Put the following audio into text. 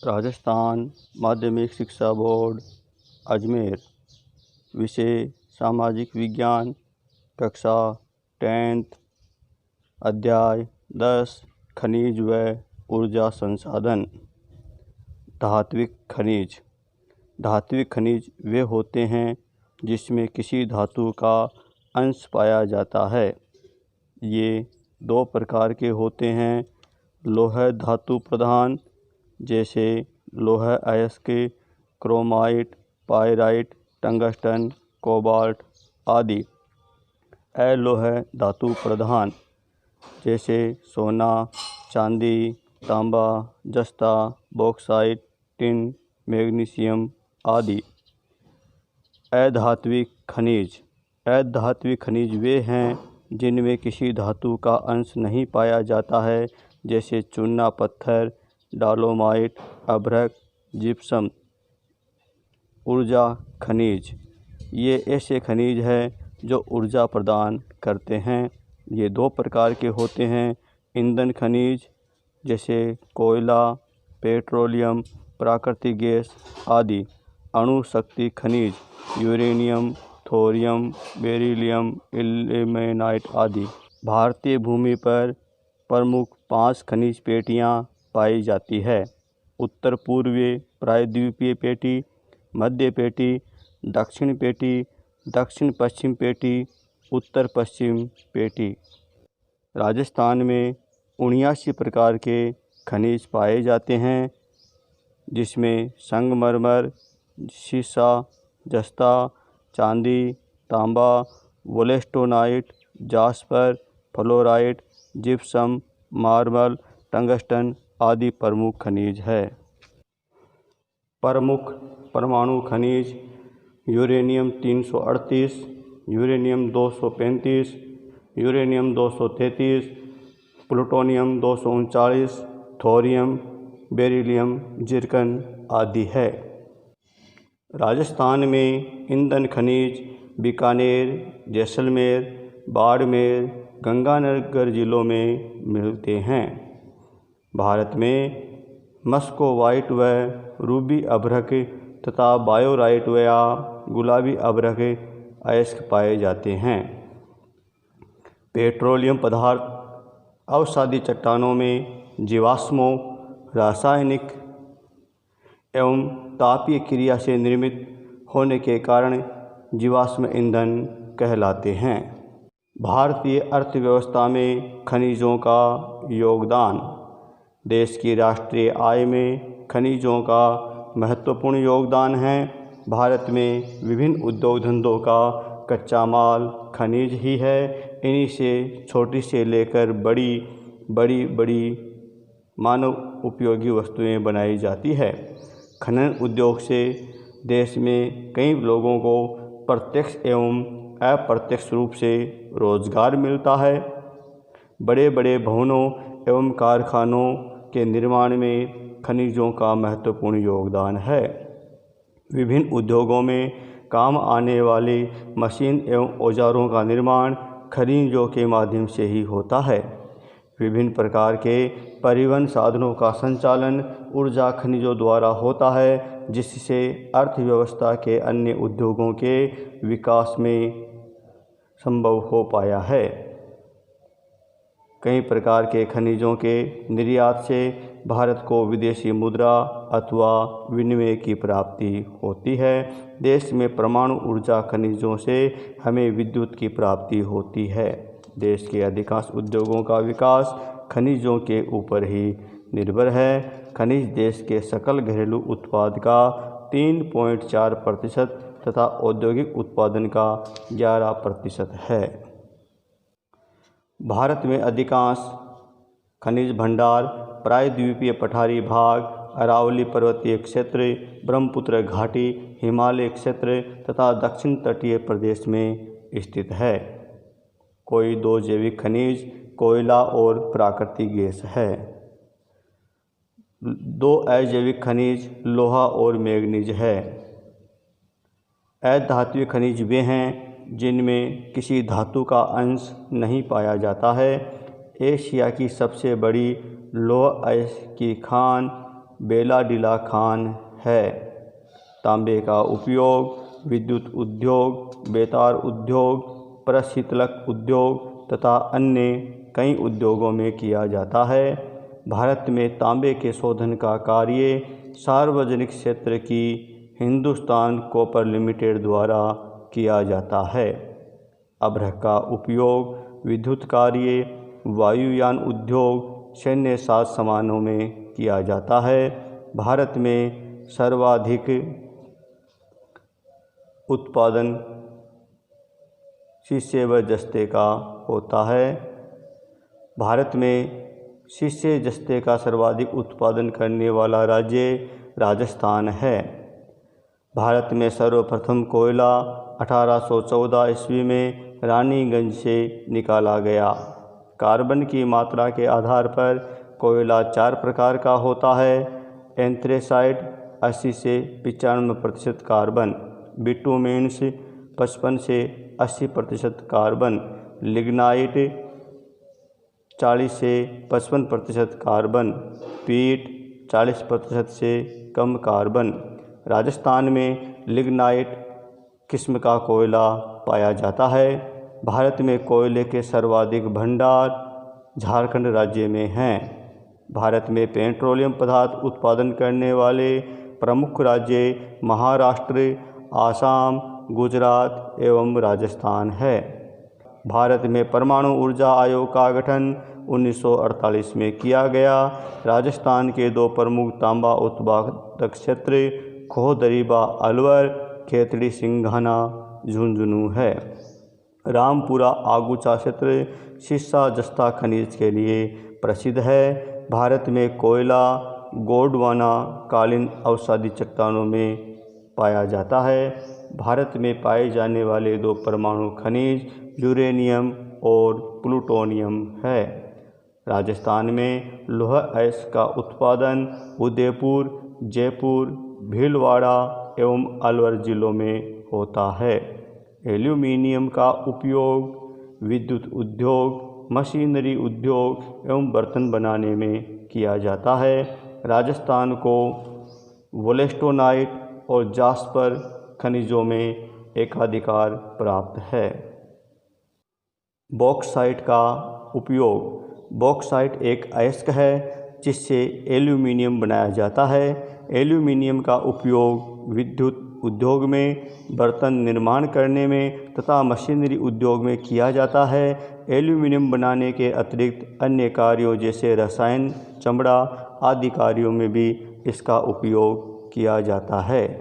राजस्थान माध्यमिक शिक्षा बोर्ड अजमेर। विषय सामाजिक विज्ञान, कक्षा 10th, अध्याय 10 खनिज व ऊर्जा संसाधन। धात्विक खनिज। धात्विक खनिज वे होते हैं जिसमें किसी धातु का अंश पाया जाता है। ये दो प्रकार के होते हैं। लौह धातु प्रधान जैसे लौह अयस्क, क्रोमाइट, पायराइट, टंगस्टन, कोबाल्ट आदि। अलोह धातु प्रधान जैसे सोना, चांदी, तांबा, जस्ता, बॉक्साइट, टिन, मैग्नीशियम आदि। अधात्विक खनिज। अधात्विक खनिज वे हैं जिनमें किसी धातु का अंश नहीं पाया जाता है, जैसे चूना पत्थर, डोलोमाइट, अभ्रक, जिप्सम। ऊर्जा खनिज। ये ऐसे खनिज हैं जो ऊर्जा प्रदान करते हैं। ये दो प्रकार के होते हैं। ईंधन खनिज जैसे कोयला, पेट्रोलियम, प्राकृतिक गैस आदि। अणु शक्ति खनिज यूरेनियम, थोरियम, बेरिलियम, इल्मेनाइट आदि। भारतीय भूमि पर प्रमुख 5 खनिज पेटियां पाई जाती है। उत्तर पूर्वीय प्रायद्वीपीय पेटी, मध्य पेटी, दक्षिण पेटी, दक्षिण पश्चिम पेटी, उत्तर पश्चिम पेटी। राजस्थान में 79 प्रकार के खनिज पाए जाते हैं, जिसमें संगमरमर, सीसा, जस्ता, चांदी, तांबा, wollastonite, jasper, fluorite, gypsum, marble, tungsten आदि प्रमुख खनिज है। प्रमुख परमाणु खनिज uranium 338, uranium 235, uranium 233, plutonium 239, thorium, beryllium, zircon आदि है। राजस्थान में ईंधन खनिज बीकानेर, जैसलमेर, बाड़मेर, गंगानगर जिलों में मिलते हैं। भारत में मस्कोवाइट व रूबी अभ्रक तथा बायोराइट व गुलाबी अभ्रक अयस्क पाए जाते हैं। पेट्रोलियम पदार्थ अवसादी चट्टानों में जीवाश्मों, रासायनिक एवं तापीय क्रिया से निर्मित होने के कारण जीवाश्म ईंधन कहलाते हैं। भारतीय अर्थव्यवस्था में खनिजों का योगदान। देश की राष्ट्रीय आय में खनिजों का महत्वपूर्ण योगदान है। भारत में विभिन्न उद्योग धंधों का कच्चा माल खनिज ही है। इन्हीं से छोटी से लेकर बड़ी मानव उपयोगी वस्तुएं बनाई जाती है। खनन उद्योग से देश में कई लोगों को प्रत्यक्ष एवं अप्रत्यक्ष रूप से रोजगार मिलता है। बड़े बड़े भवनों एवं कारखानों के निर्माण में खनिजों का महत्वपूर्ण योगदान है। विभिन्न उद्योगों में काम आने वाली मशीन एवं औजारों का निर्माण खनिजों के माध्यम से ही होता है। विभिन्न प्रकार के परिवहन साधनों का संचालन ऊर्जा खनिजों द्वारा होता है, जिससे अर्थव्यवस्था के अन्य उद्योगों के विकास में संभव हो पाया है। कई प्रकार के खनिजों के निर्यात से भारत को विदेशी मुद्रा अथवा विनिमय की प्राप्ति होती है। देश में परमाणु ऊर्जा खनिजों से हमें विद्युत की प्राप्ति होती है। देश के अधिकांश उद्योगों का विकास खनिजों के ऊपर ही निर्भर है। खनिज देश के सकल घरेलू उत्पाद का 3.4% तथा औद्योगिक उत्पादन का 11% है। भारत में अधिकांश खनिज भंडार प्रायद्वीपीय पठारी भाग, अरावली पर्वतीय क्षेत्र, ब्रह्मपुत्र घाटी, हिमालय क्षेत्र तथा दक्षिण तटीय प्रदेश में स्थित है। कोई 2 जैविक खनिज कोयला और प्राकृतिक गैस है। 2 अजैविक खनिज लोहा और मैग्नीज है। अधात्विक खनिज वे हैं जिनमें किसी धातु का अंश नहीं पाया जाता है। एशिया की सबसे बड़ी लौह अयस्क की खान बेलाडीला खान है। तांबे का उपयोग विद्युत उद्योग, बेतार उद्योग, प्रशीतलक उद्योग तथा अन्य कई उद्योगों में किया जाता है। भारत में तांबे के शोधन का कार्य सार्वजनिक क्षेत्र की हिंदुस्तान कॉपर लिमिटेड द्वारा किया जाता है। अभ्रक का उपयोग विद्युत कार्य, वायुयान उद्योग, सैन्य साज सामानों में किया जाता है। भारत में सर्वाधिक उत्पादन शीशे व जस्ते का होता है। भारत में शीशे जस्ते का सर्वाधिक उत्पादन करने वाला राज्य राजस्थान है। भारत में सर्वप्रथम कोयला 1814 ईस्वी में रानीगंज से निकाला गया। कार्बन की मात्रा के आधार पर कोयला 4 प्रकार का होता है। एंथ्रेसाइट 80 से 95% कार्बन, बिटुमेन्स 55 से 80% कार्बन, लिग्नाइट 40 से 55% कार्बन, पीट 40% से कम कार्बन। राजस्थान में लिग्नाइट किस्म का कोयला पाया जाता है। भारत में कोयले के सर्वाधिक भंडार झारखंड राज्य में हैं। भारत में पेट्रोलियम पदार्थ उत्पादन करने वाले प्रमुख राज्य महाराष्ट्र, आसाम, गुजरात एवं राजस्थान है। भारत में परमाणु ऊर्जा आयोग का गठन 1948 में किया गया। राजस्थान के 2 प्रमुख तांबा उत्पादक क्षेत्र खोह-दरीबा अलवर, खेतड़ी सिंघाना झुंझुनू है। रामपुरा आगुचा क्षेत्र शीशा जस्ता खनिज के लिए प्रसिद्ध है। भारत में कोयला गोंडवाना कालीन अवसादी चट्टानों में पाया जाता है। भारत में पाए जाने वाले 2 परमाणु खनिज यूरेनियम और प्लूटोनियम है। राजस्थान में लौह अयस्क का उत्पादन उदयपुर, जयपुर, भीलवाड़ा एवं अलवर जिलों में होता है। एल्यूमीनियम का उपयोग विद्युत उद्योग, मशीनरी उद्योग एवं बर्तन बनाने में किया जाता है। राजस्थान को वोलेस्टोनाइट और जास्पर खनिजों में एकाधिकार प्राप्त है। बॉक्साइट का उपयोग। बॉक्साइट एक अयस्क है जिससे एल्यूमीनियम बनाया जाता है। एल्यूमीनियम का उपयोग विद्युत उद्योग में, बर्तन निर्माण करने में तथा मशीनरी उद्योग में किया जाता है। एल्यूमीनियम बनाने के अतिरिक्त अन्य कार्यों जैसे रसायन, चमड़ा आदि कार्यों में भी इसका उपयोग किया जाता है।